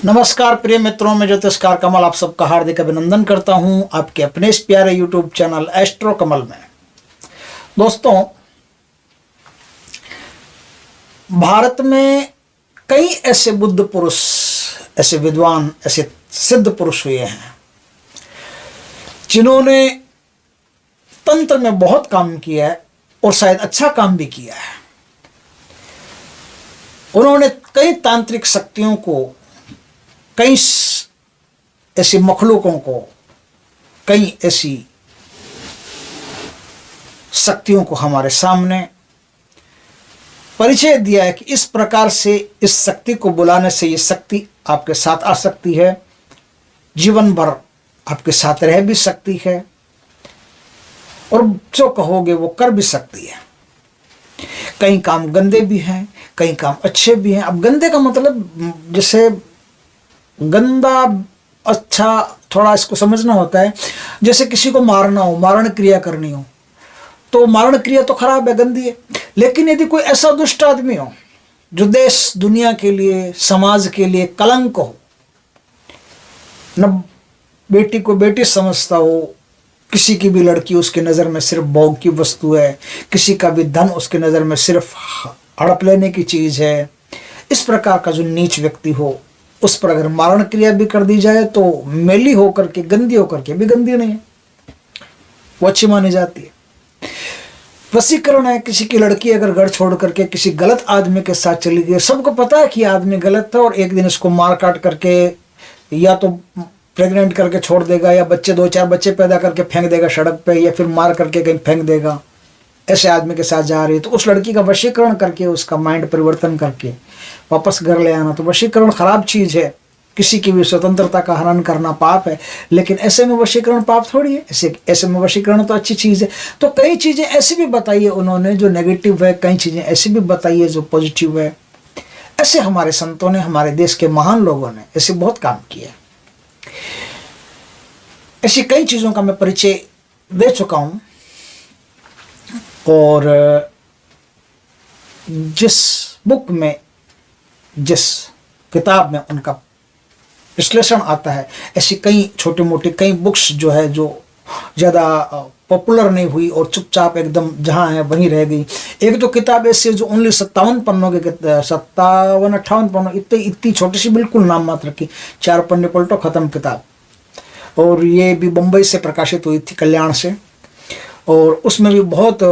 नमस्कार प्रिय मित्रों, मैं ज्योतिषकार कमल आप सबका हार्दिक अभिनंदन करता हूं आपके अपने इस प्यारे यूट्यूब चैनल एस्ट्रो कमल में। दोस्तों, भारत में कई ऐसे बुद्ध पुरुष, ऐसे विद्वान, ऐसे सिद्ध पुरुष हुए हैं जिन्होंने तंत्र में बहुत काम किया है और शायद अच्छा काम भी किया है। उन्होंने कई तांत्रिक शक्तियों को, कई ऐसे मखलूकों को, कई ऐसी शक्तियों को हमारे सामने परिचय दिया है कि इस प्रकार से इस शक्ति को बुलाने से ये शक्ति आपके साथ आ सकती है, जीवन भर आपके साथ रह भी सकती है और जो कहोगे वो कर भी सकती है। कई काम गंदे भी हैं, कई काम अच्छे भी हैं। अब गंदे का मतलब जैसे गंदा अच्छा थोड़ा इसको समझना होता है। जैसे किसी को मारना हो, मारण क्रिया करनी हो, तो मारण क्रिया तो खराब है, गंदी है। लेकिन यदि कोई ऐसा दुष्ट आदमी हो जो देश दुनिया के लिए, समाज के लिए कलंक हो, न बेटी को बेटी समझता हो, किसी की भी लड़की उसके नज़र में सिर्फ भोग की वस्तु है, किसी का भी धन उसके नज़र में सिर्फ हड़प लेने की चीज़ है, इस प्रकार का जो नीच व्यक्ति हो, उस पर अगर मारण क्रिया भी कर दी जाए तो मैली होकर के, गंदी होकर के भी गंदी नहीं है, वो अच्छी मानी जाती है। वशीकरण है, किसी की लड़की अगर घर छोड़ करके किसी गलत आदमी के साथ चली गई, सबको पता है कि आदमी गलत था और एक दिन इसको मार काट करके या तो प्रेग्नेंट करके छोड़ देगा या बच्चे, 2-4 बच्चे पैदा करके फेंक देगा सड़क पे, या फिर मार करके कहीं फेंक देगा। ऐसे आदमी के साथ जा रही है तो उस लड़की का वशीकरण करके, उसका माइंड परिवर्तन करके वापस घर ले आना, तो वशीकरण खराब चीज़ है। किसी की भी स्वतंत्रता का हनन करना पाप है, लेकिन ऐसे में वशीकरण पाप थोड़ी है। ऐसे में वशीकरण तो अच्छी चीज़ है। तो कई चीज़ें ऐसी भी बताई है उन्होंने जो नेगेटिव है, कई चीज़ें ऐसी भी बताई है जो पॉजिटिव है। ऐसे हमारे संतों ने, हमारे देश के महान लोगों ने ऐसे बहुत काम किया। ऐसी कई चीज़ों का मैं परिचय दे चुका हूँ और जिस बुक में, जिस किताब में उनका विश्लेषण आता है, ऐसी कई छोटी मोटी कई बुक्स जो है, जो ज़्यादा पॉपुलर नहीं हुई और चुपचाप एकदम जहाँ है वहीं रह गई। एक तो किताब ऐसी है जो ओनली 57 पन्नों के, 57-58 पन्नों, इतनी छोटी सी, बिल्कुल नाम मात्र की, 4 पन्ने पलटो ख़त्म किताब। और ये भी बम्बई से प्रकाशित हुई थी, कल्याण से, और उसमें भी बहुत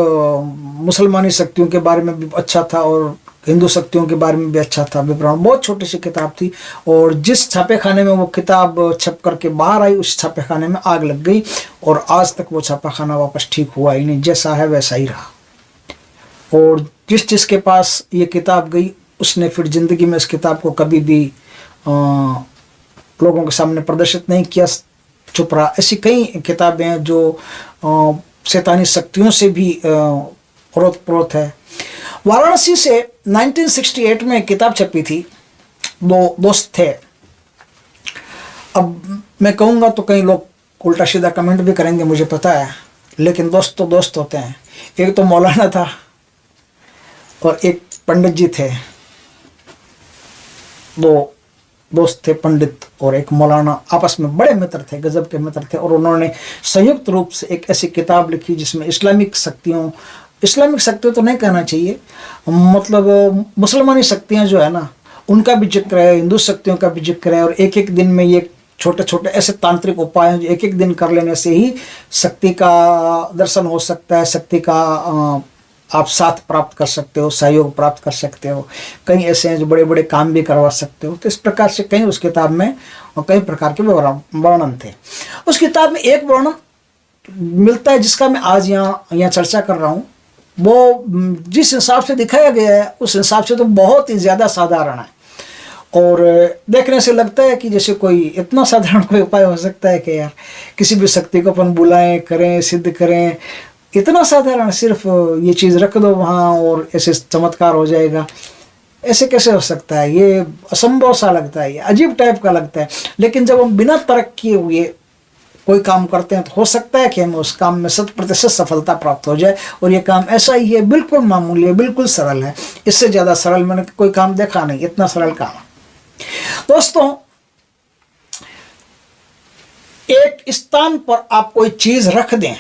मुसलमानी शक्तियों के बारे में भी अच्छा था और हिंदू शक्तियों के बारे में भी अच्छा था विवरण। बहुत छोटी सी किताब थी और जिस छापे खाने में वो किताब छप करके बाहर आई, उस छापे खाने में आग लग गई और आज तक वो छापा खाना वापस ठीक हुआ ही नहीं, जैसा है वैसा ही रहा। और जिसके पास ये किताब गई उसने फिर ज़िंदगी में इस किताब को कभी भी लोगों के सामने प्रदर्शित नहीं किया, चुप रहा। ऐसी कई किताबें हैं जो शैतानी शक्तियों से भी ओतप्रोत है। वाराणसी से 1968 में एक किताब छपी थी, 2 दोस्त थे। अब मैं कहूँगा तो कई लोग उल्टा सीधा कमेंट भी करेंगे, मुझे पता है, लेकिन दोस्त तो दोस्त होते हैं। एक तो मौलाना था और एक पंडित जी थे। 2 दोस्त थे, पंडित और एक मौलाना, आपस में बड़े मित्र थे, गजब के मित्र थे। और उन्होंने संयुक्त रूप से एक ऐसी किताब लिखी जिसमें इस्लामिक शक्तियों तो नहीं कहना चाहिए, मतलब मुसलमानी शक्तियाँ जो है ना, उनका भी जिक्र है, हिंदू शक्तियों का भी जिक्र है। और एक एक दिन में ये छोटे छोटे ऐसे तांत्रिक उपाय हैं जो एक एक दिन कर लेने से ही शक्ति का दर्शन हो सकता है, शक्ति का आप साथ प्राप्त कर सकते हो, सहयोग प्राप्त कर सकते हो। कई ऐसे हैं जो बड़े बड़े काम भी करवा सकते हो। तो इस प्रकार से कई उस किताब में कई प्रकार के वर्णन थे। उस किताब में एक वर्णन मिलता है जिसका मैं आज यहाँ चर्चा कर रहा हूँ। वो जिस हिसाब से दिखाया गया है उस हिसाब से तो बहुत ही ज़्यादा साधारण है और देखने से लगता है कि जैसे कोई इतना साधारण कोई उपाय हो सकता है कि यार किसी भी शक्ति को अपन बुलाएं, करें, सिद्ध करें, इतना साधारण, सिर्फ ये चीज़ रख दो वहाँ और ऐसे चमत्कार हो जाएगा। ऐसे कैसे हो सकता है? ये असंभव सा लगता है, ये अजीब टाइप का लगता है। लेकिन जब हम बिना तर्क किए हुए कोई काम करते हैं तो हो सकता है कि हमें उस काम में 100% सफलता प्राप्त हो जाए। और ये काम ऐसा ही है, बिल्कुल मामूली है, बिल्कुल सरल है। इससे ज़्यादा सरल मैंने कोई काम देखा नहीं, इतना सरल काम है। दोस्तों, एक स्थान पर आप कोई चीज रख दें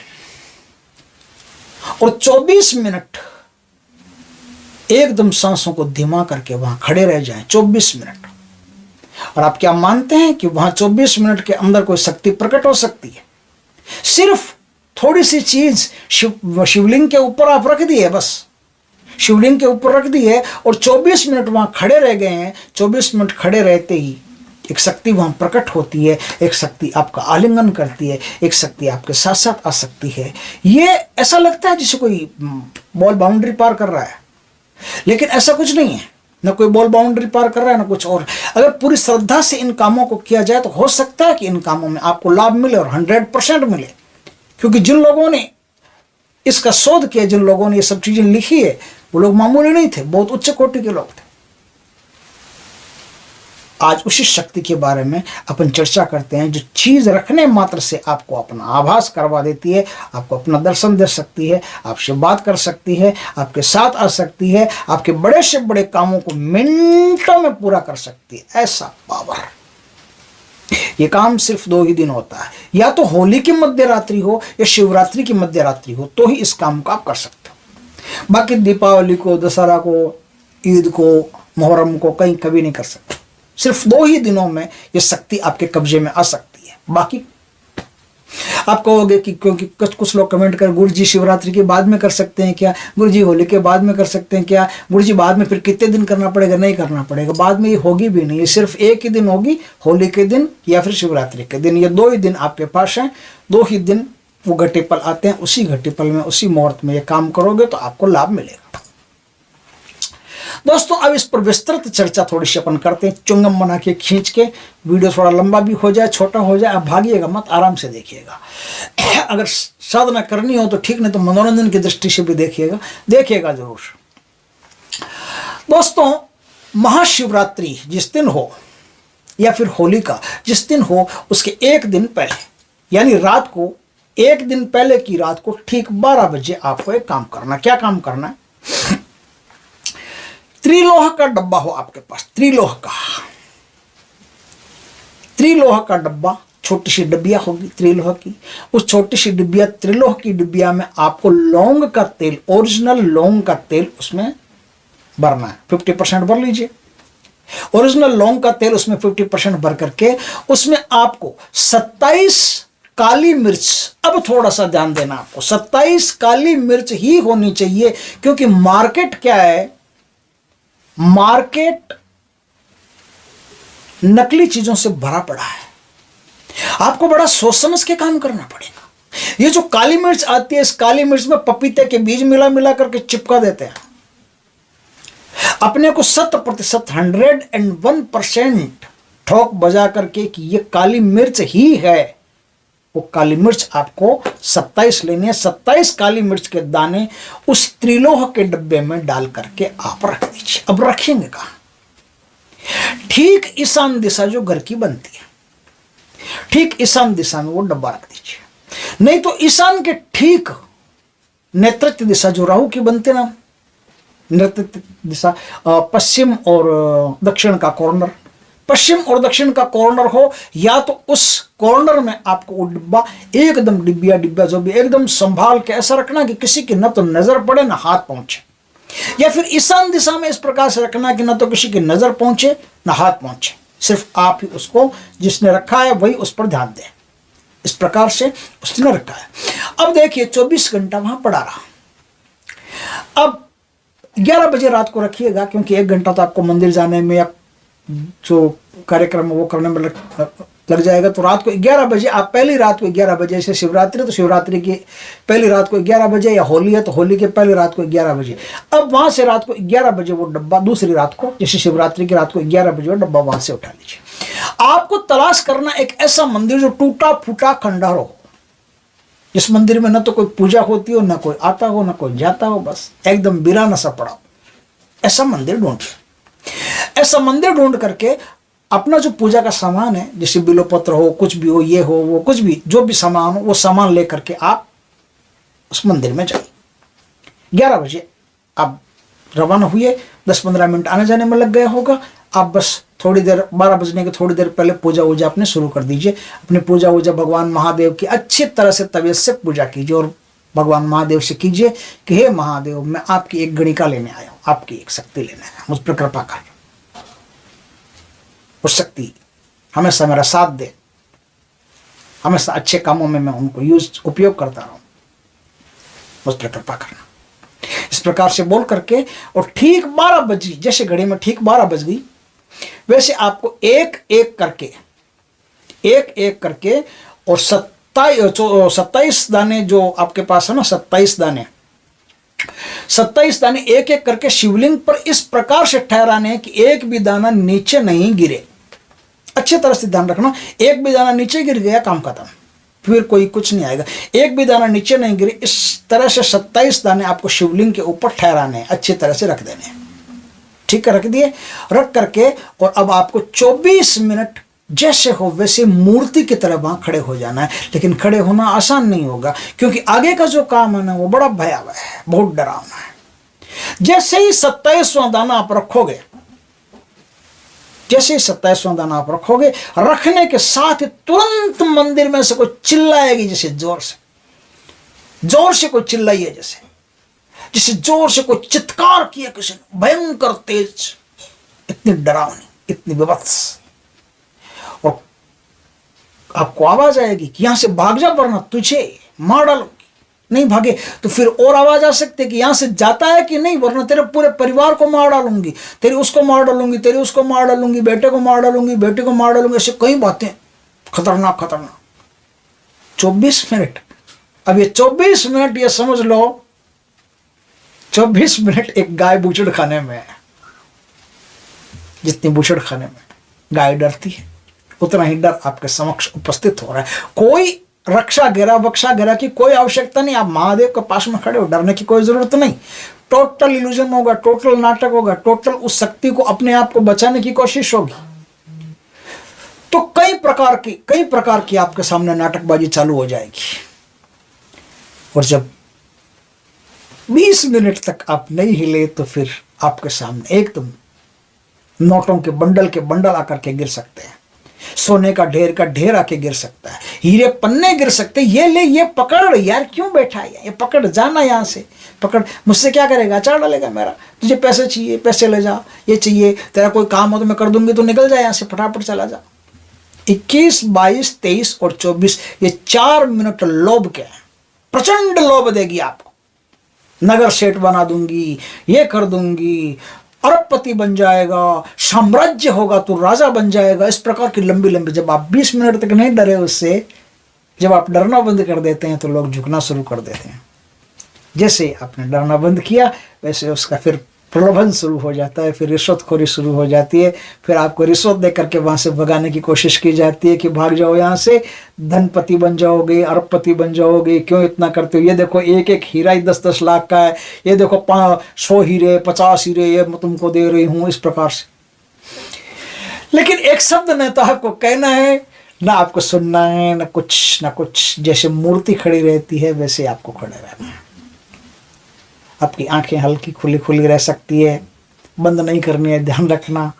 और 24 मिनट एकदम सांसों को धीमा करके वहां खड़े रह जाएं 24 मिनट, और आप क्या मानते हैं कि वहां 24 मिनट के अंदर कोई शक्ति प्रकट हो सकती है? सिर्फ थोड़ी सी चीज शिवलिंग के ऊपर आप रख दिए, बस शिवलिंग के ऊपर रख दिए और 24 मिनट वहां खड़े रह गए हैं। 24 मिनट खड़े रहते ही एक शक्ति वहां प्रकट होती है, एक शक्ति आपका आलिंगन करती है, एक शक्ति आपके साथ साथ आ सकती है। ये ऐसा लगता है जैसे कोई बॉल बाउंड्री पार कर रहा है, लेकिन ऐसा कुछ नहीं है। न कोई बॉल बाउंड्री पार कर रहा है, ना कुछ और। अगर पूरी श्रद्धा से इन कामों को किया जाए तो हो सकता है कि इन कामों में आपको लाभ मिले और 100% मिले, क्योंकि जिन लोगों ने इसका शोध किया, जिन लोगों ने ये सब चीजें लिखी है, वो लोग मामूली नहीं थे, बहुत उच्च कोटि के लोग थे। आज उसी शक्ति के बारे में अपन चर्चा करते हैं, जो चीज रखने मात्र से आपको अपना आभास करवा देती है, आपको अपना दर्शन दे सकती है, आपसे बात कर सकती है, आपके साथ आ सकती है, आपके बड़े से बड़े कामों को मिनटों में पूरा कर सकती है। ऐसा पावर। ये काम सिर्फ 2 ही दिन होता है, या तो होली की मध्य रात्रि हो या शिवरात्रि की मध्य रात्रि हो, तो ही इस काम को आप कर सकते हो। बाकी दीपावली को, दशहरा को, ईद को, मुहर्रम को कहीं कभी नहीं कर सकते। सिर्फ 2 ही दिनों में ये शक्ति आपके कब्जे में आ सकती है। बाकी आप कहोगे कि क्योंकि कुछ लोग कमेंट कर, गुरुजी शिवरात्रि के बाद में कर सकते हैं क्या, गुरुजी होली के बाद में कर सकते हैं क्या, गुरुजी बाद में फिर कितने दिन करना पड़ेगा? नहीं करना पड़ेगा, बाद में ये होगी भी नहीं। ये सिर्फ एक ही दिन होगी, होली के दिन या फिर शिवरात्रि के दिन। ये 2 ही दिन आपके पास हैं, 2 ही दिन वो घटी पल आते हैं। उसी घटी पल में, उसी मुहूर्त में ये काम करोगे तो आपको लाभ मिलेगा। दोस्तों, अब इस पर विस्तृत चर्चा थोड़ी सी अपन करते हैं, चुंगम बना के खींच के। वीडियो थोड़ा लंबा भी हो जाए, छोटा हो जाए, आप भागिएगा मत, आराम से देखिएगा। अगर साधना करनी हो तो ठीक, नहीं तो मनोरंजन की दृष्टि से भी देखिएगा जरूर। दोस्तों, महाशिवरात्रि जिस दिन हो या फिर होली का जिस दिन हो, उसके एक दिन पहले, यानी रात को, एक दिन पहले की रात को ठीक 12 बजे आपको एक काम करना। क्या काम करना है? त्रिलोह का डब्बा हो आपके पास, त्रिलोह का डब्बा, छोटी सी डिब्बिया होगी त्रिलोह की। उस छोटी सी डिब्बिया, त्रिलोह की डिब्बिया में आपको लौंग का तेल, ओरिजिनल लौंग का तेल उसमें भरना है। 50% भर लीजिए ओरिजिनल लौंग का तेल, उसमें 50% भर करके उसमें आपको 27 काली मिर्च, अब थोड़ा सा ध्यान देना, आपको 27 काली मिर्च ही होनी चाहिए, क्योंकि मार्केट क्या है, मार्केट नकली चीजों से भरा पड़ा है। आपको बड़ा सोच समझ के काम करना पड़ेगा। ये जो काली मिर्च आती है, इस काली मिर्च में पपीते के बीज मिला करके चिपका देते हैं। अपने को 100%, 101% ठोक बजा करके कि ये काली मिर्च ही है, वो काली मिर्च आपको 27 लेनी है। 27 काली मिर्च के दाने उस त्रिलोह के डब्बे में डाल करके आप रख दीजिए। अब रखेंगे कहां? ठीक ईशान दिशा जो घर की बनती है, ठीक ईशान दिशा में वो डब्बा रख दीजिए। नहीं तो ईशान के ठीक नेतृत्व दिशा जो राहु की बनती है ना, नेतृत्व दिशा, पश्चिम और दक्षिण का कॉर्नर, पश्चिम और दक्षिण का कॉर्नर हो, या तो उस कॉर्नर में आपको वो डिब्बा, एकदम डिब्बिया जो भी एकदम संभाल के ऐसा रखना कि किसी की न तो नजर पड़े ना हाथ पहुंचे, या फिर ईशान दिशा में इस प्रकार से रखना कि न तो किसी की नजर पहुंचे ना हाथ पहुंचे, सिर्फ आप ही उसको, जिसने रखा है वही उस पर ध्यान दें। इस प्रकार से उसने रखा है। अब देखिए 24 घंटा वहां पड़ा रहा। अब 11 बजे रात को रखिएगा, क्योंकि 1 घंटा तो आपको मंदिर जाने में या जो कार्यक्रम है वो करने में लग जाएगा। तो रात को 11 बजे आप, पहली रात को 11 बजे, जैसे शिवरात्रि तो शिवरात्रि की पहली रात को 11 बजे, या होली है तो होली के पहली रात को 11 बजे। अब वहां से रात को 11 बजे वो डब्बा, दूसरी रात को जैसे शिवरात्रि की रात को 11 बजे वो डब्बा वहां से उठा लीजिए। आपको तलाश करना एक ऐसा मंदिर जो टूटा फूटा खंडहर हो, जिस मंदिर में न तो कोई पूजा होती हो, न कोई आता हो, न कोई जाता हो, बस एकदम वीराना सा पड़ा हो। ऐसा मंदिर ढूंढिए। ऐसा मंदिर ढूंढ करके अपना जो पूजा का सामान है, जैसे बिलोपत्र हो, कुछ भी हो, ये हो वो, कुछ भी जो भी सामान हो, वो सामान लेकर के आप उस मंदिर में जाइए। 11 बजे आप रवाना हुए, 10-15 मिनट आने जाने में लग गया होगा। आप बस थोड़ी देर 12 बजने के थोड़ी देर पहले पूजा वूजा अपने शुरू कर दीजिए। अपनी पूजा वूजा भगवान महादेव की अच्छी तरह से तबीयत से पूजा कीजिए और भगवान महादेव से कीजिए कि हे महादेव, मैं आपकी एक गणिका लेने आया हूँ, आपकी एक शक्ति लेने आया हूँ, मुझ पर कृपा कर, उस शक्ति हमेशा मेरा साथ दे, हमेशा अच्छे कामों में मैं उनको उपयोग करता रहूँ, मुझ पर कृपा करना। इस प्रकार से बोल करके और ठीक 12 बजी, जैसे घड़ी में ठीक 12 बज गई, वैसे आपको एक एक करके और 27 दाने जो आपके पास है ना, 27 दाने एक एक करके शिवलिंग पर इस प्रकार से ठहराने कि एक भी दाना नीचे नहीं गिरे। अच्छी तरह से ध्यान रखना, एक भी दाना नीचे गिर गया काम खत्म, फिर कोई कुछ नहीं आएगा। एक भी दाना नीचे नहीं गिरे, इस तरह से 27 दाने आपको शिवलिंग के ऊपर ठहराने हैं, अच्छी तरह से रख देने हैं। ठीक है, रख दिए। रख करके और अब आपको 24 मिनट जैसे हो वैसे मूर्ति की तरह वहां खड़े हो जाना है। लेकिन खड़े होना आसान नहीं होगा, क्योंकि आगे का जो काम है ना वो बड़ा भयावह है, बहुत डरावना है। जैसे ही 27वां दाना आप रखोगे, जैसे ही 27वां दाना आप रखोगे, रखने के साथ ही तुरंत मंदिर में से कोई चिल्लाएगी, जैसे जोर से कोई चिल्लाइए, जैसे जोर से कोई चित्कार किया किसी ने, भयंकर तेज, इतनी डरावनी, इतनी विभत्स, और आपको आवाज आएगी कि यहां से भाग जा वरना तुझे मार डालूंगी। नहीं भागे तो फिर और आवाज आ सकती है कि यहां से जाता है कि नहीं, वरना तेरे पूरे परिवार को मार डालूंगी, तेरी उसको मार डालूंगी, तेरी उसको मार डालूंगी, बेटे को मार डालूंगी, बेटी को मार डालूंगी। ऐसे कई बातें खतरनाक 24 मिनट। अब ये 24 मिनट, ये समझ लो 24 मिनट एक गाय बूचड़ खाने में है। जितनी बूचड़ खाने में गाय डरती है, उतना ही डर आपके समक्ष उपस्थित हो रहा है। कोई रक्षा घेरा की कोई आवश्यकता नहीं। आप महादेव के पास में खड़े हो, डरने की कोई जरूरत नहीं। टोटल इल्यूजन होगा, टोटल नाटक होगा, टोटल उस शक्ति को, अपने आप को बचाने की कोशिश होगी। तो कई प्रकार की आपके सामने नाटकबाजी चालू हो जाएगी। और जब 20 मिनट तक आप नहीं हिले तो फिर आपके सामने एकदम नोटों के बंडल आकर के गिर सकते हैं, सोने का ढेर आके गिर सकता है, हीरे पन्ने गिर सकते हैं। ये ले, ये पकड़ यार, क्यों बैठा है, ये पकड़, जाना यहाँ से, पकड़। मुझसे क्या करेगा, अचार डालेगा मेरा, तुझे पैसे चाहिए, पैसे ले जा, ये चाहिए, तेरा कोई काम हो तो मैं कर दूंगी, तो निकल जाए यहाँ से, फटाफट चला जा। 21, 22, 23 और 24, ये 4 मिनट लोभ के हैं। प्रचंड लोभ देगी आपको, नगर सेठ बना दूंगी, ये कर दूंगी, अरबपति बन जाएगा, साम्राज्य होगा तो राजा बन जाएगा। इस प्रकार की लंबी, जब आप 20 मिनट तक नहीं डरे उससे, जब आप डरना बंद कर देते हैं तो लोग झुकना शुरू कर देते हैं। जैसे आपने डरना बंद किया वैसे उसका फिर प्रलोभन शुरू हो जाता है, फिर रिश्वतखोरी शुरू हो जाती है, फिर आपको रिश्वत दे करके वहाँ से भगाने की कोशिश की जाती है कि भाग जाओ यहाँ से, धनपति बन जाओगे, अरबपति बन जाओगे, क्यों इतना करते हो, ये देखो एक एक हीरा ही 10-10 लाख का है, ये देखो 100 हीरे, 50 हीरे ये मैं तुमको दे रही हूँ, इस प्रकार से। लेकिन एक शब्द न तो आपको कहना है, ना आपको सुनना है, ना कुछ। जैसे मूर्ति खड़ी रहती है वैसे आपको खड़े रहना है। आपकी आंखें हल्की खुली रह सकती है, बंद नहीं करनी है, ध्यान रखना।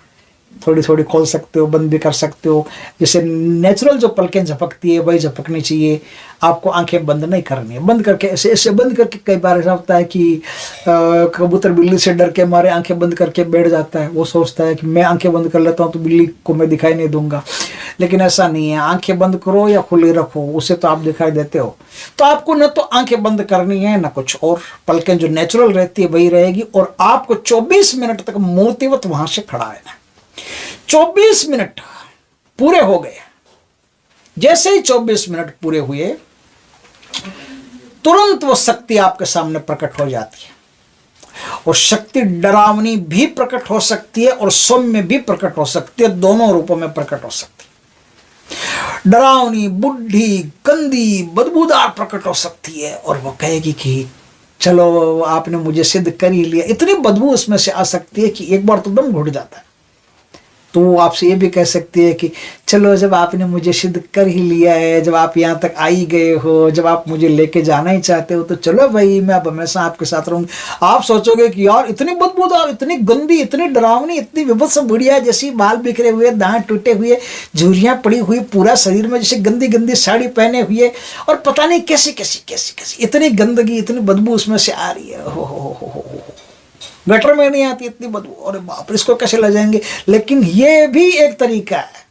थोड़ी खोल सकते हो, बंद भी कर सकते हो। जैसे नेचुरल जो पलकें झपकती है वही झपकनी चाहिए, आपको आंखें बंद नहीं करनी है। बंद करके ऐसे बंद करके कई बार ऐसा होता है कि कबूतर बिल्ली से डर के मारे आंखें बंद करके बैठ जाता है। वो सोचता है कि मैं आंखें बंद कर लेता हूँ तो बिल्ली को मैं दिखाई नहीं दूंगा, लेकिन ऐसा नहीं है। आंखें बंद करो या खुली रखो, उसे तो आप दिखाई देते हो। तो आपको न तो आंखें बंद करनी है न कुछ और, पलकें जो नेचुरल रहती है वही रहेगी। और आपको 24 मिनट तक मूर्तिवत वहां से खड़ा रहना। 24 मिनट पूरे हो गए। जैसे ही 24 मिनट पूरे हुए, तुरंत वो शक्ति आपके सामने प्रकट हो जाती है। और शक्ति डरावनी भी प्रकट हो सकती है और सौम्य भी प्रकट हो सकती है, दोनों रूपों में प्रकट हो सकती है। डरावनी, बुढ़ी, गंदी, बदबूदार प्रकट हो सकती है और वो कहेगी कि चलो आपने मुझे सिद्ध कर ही लिया। इतनी बदबू उसमें से आ सकती है कि एक बार तो दम घुट जाता है। तो वो आपसे ये भी कह सकती है कि चलो, जब आपने मुझे सिद्ध कर ही लिया है, जब आप यहाँ तक आ ही गए हो, जब आप मुझे लेके जाना ही चाहते हो, तो चलो भाई, मैं अब हमेशा आपके साथ रहूँगी। आप सोचोगे कि यार इतनी बदबूदार, इतनी गंदी, इतनी डरावनी, इतनी विभत्स बुढ़िया, जैसी बाल बिखरे हुए, दांत टूटे हुए, झुर्रियाँ पड़ी हुई, पूरा शरीर में जैसे गंदी गंदी साड़ी पहने हुए, और पता नहीं कैसी कैसी कैसी कैसी इतनी गंदगी, इतनी बदबू उसमें से आ रही है। हो गटर में नहीं आती इतनी बदबू, अरे बाप रे, इसको कैसे ले जाएंगे। लेकिन ये भी एक तरीका है,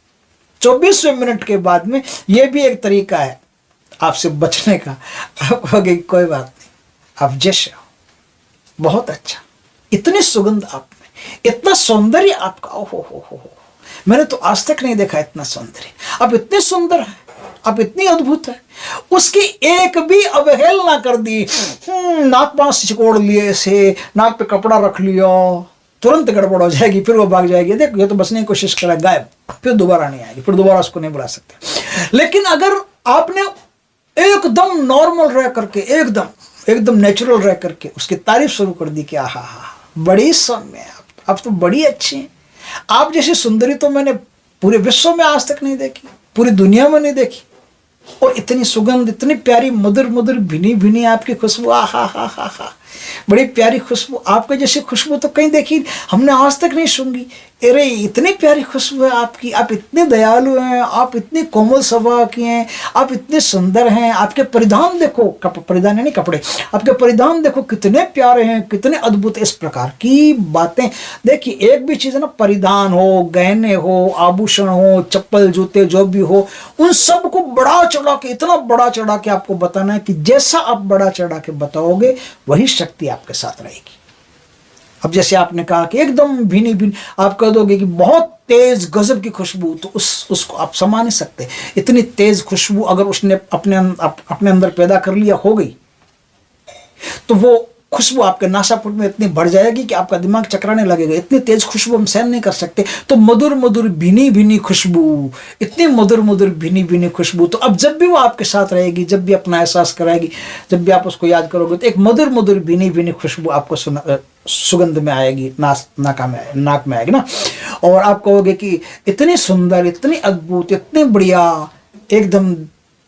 24वें मिनट के बाद में ये भी एक तरीका है आपसे बचने का। आप कहोगे कोई बात नहीं, आप जैसे हो, बहुत अच्छा, इतनी सुगंध आप में, इतना सौंदर्य आपका, हो, मैंने तो आज तक नहीं देखा इतना सौंदर्य। आप इतने सुंदर हैं, आप इतनी अद्भुत है। उसकी एक भी अवहेलना कर दी, नाक पांच सिकोड़ लिए से, नाक पे कपड़ा रख लिया, तुरंत गड़बड़ हो जाएगी, फिर वो भाग जाएगी। देखो, ये तो बचने की कोशिश करा, गायब, फिर दोबारा नहीं आएगी, फिर दोबारा उसको नहीं बुला सकते। लेकिन अगर आपने एकदम नॉर्मल रह करके, एकदम नेचुरल रह करके उसकी तारीफ शुरू कर दी कि आहा हा, बड़ी सौम्य है आप तो बड़ी अच्छी हैं, आप जैसी सुंदरी तो मैंने पूरे विश्व में आज तक नहीं देखी, पूरी दुनिया में नहीं देखी, और इतनी सुगंध, इतनी प्यारी, मधुर मधुर, भीनी भीनी आपकी खुशबू, आहा हा हा हा, बड़ी प्यारी खुशबू, आपके जैसी खुशबू तो कहीं देखी हमने आज तक नहीं सूंघी। अरे इतनी प्यारी खुशबू है आपकी, आप इतने दयालु हैं, आप इतने कोमल स्वभाव की हैं, आप इतने सुंदर हैं, आपके परिधान देखो, परिधान नहीं कपड़े, आपके परिधान देखो कितने प्यारे हैं, कितने अद्भुत। इस प्रकार की बातें देखिए, एक भी चीज़ है ना, परिधान हो, गहने हो, आभूषण हो, चप्पल जूते जो भी हो, उन सब को बढ़ा चढ़ा के, इतना बढ़ा चढ़ा के आपको बताना है कि जैसा आप बढ़ा चढ़ा के बताओगे वही शक्ति आपके साथ रहेगी। अब जैसे आपने कहा कि एकदम भीनी भीनी, आप कह दोगे कि बहुत तेज गजब की खुशबू, तो उसको आप समा नहीं सकते। इतनी तेज खुशबू अगर उसने अपने अंदर पैदा कर लिया, हो गई, तो वो खुशबू आपके नासापुट में इतनी बढ़ जाएगी कि आपका दिमाग चकराने लगेगा। इतनी तेज खुशबू हम सहन नहीं कर सकते। तो मधुर मधुर भीनी भीनी खुशबू, इतनी मधुर मधुर भीनी भीनी खुशबू, तो अब जब भी वो आपके साथ रहेगी, जब भी अपना एहसास कराएगी, जब भी आप उसको याद करोगे, तो एक मधुर मधुर भीनी भीनी खुशबू आपको सुगंध में आएगी, नाक में आएगी ना, और आप कहोगे कि इतनी सुंदर, इतनी अद्भुत, इतनी बढ़िया, एकदम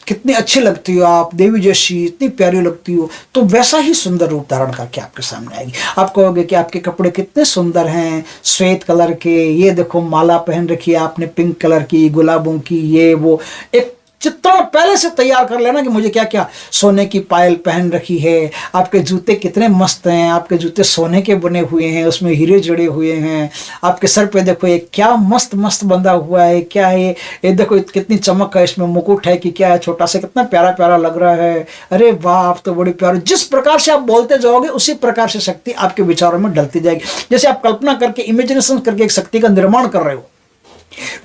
कितनी अच्छी लगती हो आप, देवी जैसी, इतनी प्यारी लगती हो। तो वैसा ही सुंदर रूप धारण करके आपके सामने आएगी। आप कहोगे कि आपके कपड़े कितने सुंदर हैं, श्वेत कलर के, ये देखो माला पहन रखी है आपने पिंक कलर की, गुलाबों की, ये वो, एक चित्रण पहले से तैयार कर लेना कि मुझे क्या क्या, सोने की पायल पहन रखी है, आपके जूते कितने मस्त हैं, आपके जूते सोने के बने हुए हैं, उसमें हीरे जड़े हुए हैं, आपके सर पे देखो ये क्या मस्त मस्त बंधा हुआ है, क्या है ये देखो कितनी चमक है, इसमें मुकुट है कि क्या है, छोटा सा, कितना प्यारा प्यारा लग रहा है, अरे वाह आप तो बड़ी प्यारी। जिस प्रकार से आप बोलते जाओगे उसी प्रकार से शक्ति आपके विचारों में डलती जाएगी। जैसे आप कल्पना करके, इमेजिनेशन करके एक शक्ति का निर्माण कर रहे हो,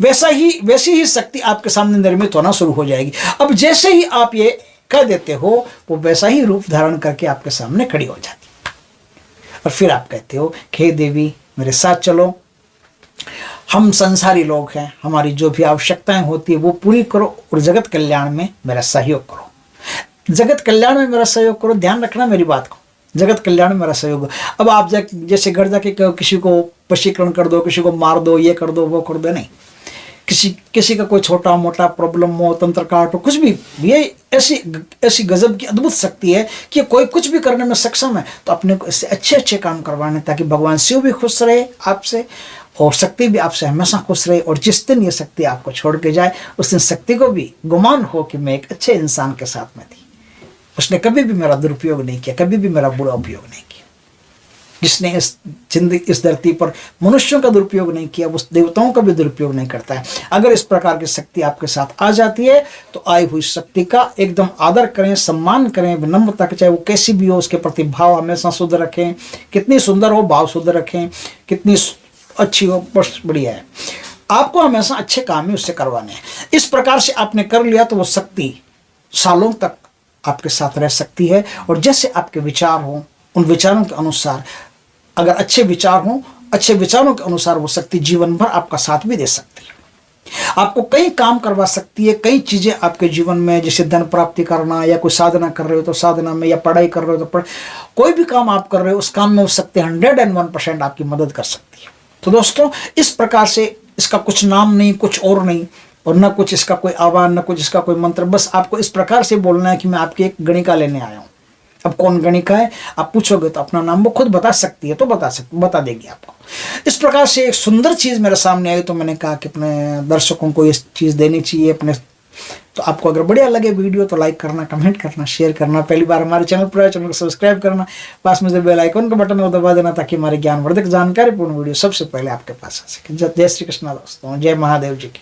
वैसी ही शक्ति आपके सामने निर्मित होना शुरू हो जाएगी। अब जैसे ही आप ये कह देते हो, वो वैसा ही रूप धारण करके आपके सामने खड़ी हो जाती है, और फिर आप कहते हो कि हे देवी मेरे साथ चलो, हम संसारी लोग हैं, हमारी जो भी आवश्यकताएं होती है वो पूरी करो, और जगत कल्याण में मेरा सहयोग करो, जगत कल्याण में मेरा सहयोग करो। ध्यान रखना मेरी बात को, जगत कल्याण में मेरा सहयोग। अब आप जैसे घर जाके किसी को वशीकरण कर दो, किसी को मार दो, ये कर दो, वो कर दो, नहीं। किसी का कोई छोटा मोटा प्रॉब्लम हो, तंत्र काट हो, कुछ भी, ये ऐसी गजब की अद्भुत शक्ति है कि कोई कुछ भी करने में सक्षम है। तो अपने को इससे अच्छे अच्छे काम करवाने, ताकि भगवान शिव भी खुश रहे आपसे, और शक्ति भी आपसे हमेशा खुश रहे। और जिस दिन ये शक्ति आपको छोड़ के जाए, उस दिन शक्ति को भी गुमान हो कि मैं एक अच्छे इंसान के साथ में थी, उसने कभी भी मेरा दुरुपयोग नहीं किया, कभी भी मेरा बुरा उपयोग नहीं किया। जिसने इस धरती पर मनुष्यों का दुरुपयोग नहीं किया, उस देवताओं का भी दुरुपयोग नहीं करता है। अगर इस प्रकार की शक्ति आपके साथ आ जाती है, तो आई हुई शक्ति का एकदम आदर करें, सम्मान करें, विनम्रता के, चाहे वो कैसी भी हो, उसके प्रति भाव हमेशा शुद्ध रखें। कितनी सुंदर हो भाव शुद्ध रखें, कितनी अच्छी हो, बस बढ़िया है। आपको हमेशा अच्छे काम ही उससे करवाने हैं। इस प्रकार से आपने कर लिया तो वो शक्ति सालों तक आपके साथ रह सकती है। और जैसे आपके विचार हों, उन विचारों के अनुसार, अगर अच्छे विचार हों, अच्छे विचारों के अनुसार वो शक्ति जीवन भर आपका साथ भी दे सकती है। आपको कई काम करवा सकती है, कई चीज़ें आपके जीवन में, जैसे धन प्राप्ति करना, या कोई साधना कर रहे हो तो साधना में, या पढ़ाई कर रहे हो तो कोई भी काम आप कर रहे हो, उस काम में वो शक्ति 101% आपकी मदद कर सकती है। तो दोस्तों, इस प्रकार से इसका कुछ नाम नहीं, कुछ और नहीं, और न कुछ इसका कोई आह्वान, न कुछ इसका कोई मंत्र। बस आपको इस प्रकार से बोलना है कि मैं आपकी एक गणिका लेने आया हूँ। अब कौन गणिका है आप पूछोगे तो अपना नाम वो खुद बता सकती है, तो बता देगी आपको। इस प्रकार से एक सुंदर चीज़ मेरे सामने आई, तो मैंने कहा कि अपने दर्शकों को ये चीज़ देनी चाहिए अपने। तो आपको अगर बढ़िया लगे वीडियो तो लाइक करना, कमेंट करना, शेयर करना। पहली बार हमारे चैनल पर चैनल को सब्सक्राइब करना, पास में जो बेल आइकन का बटन है वो दबा देना, ताकि हमारे ज्ञानवर्धक जानकारीपूर्ण वीडियो सबसे पहले आपके पास आ सके। जय श्री कृष्णा दोस्तों, जय महादेव जी की।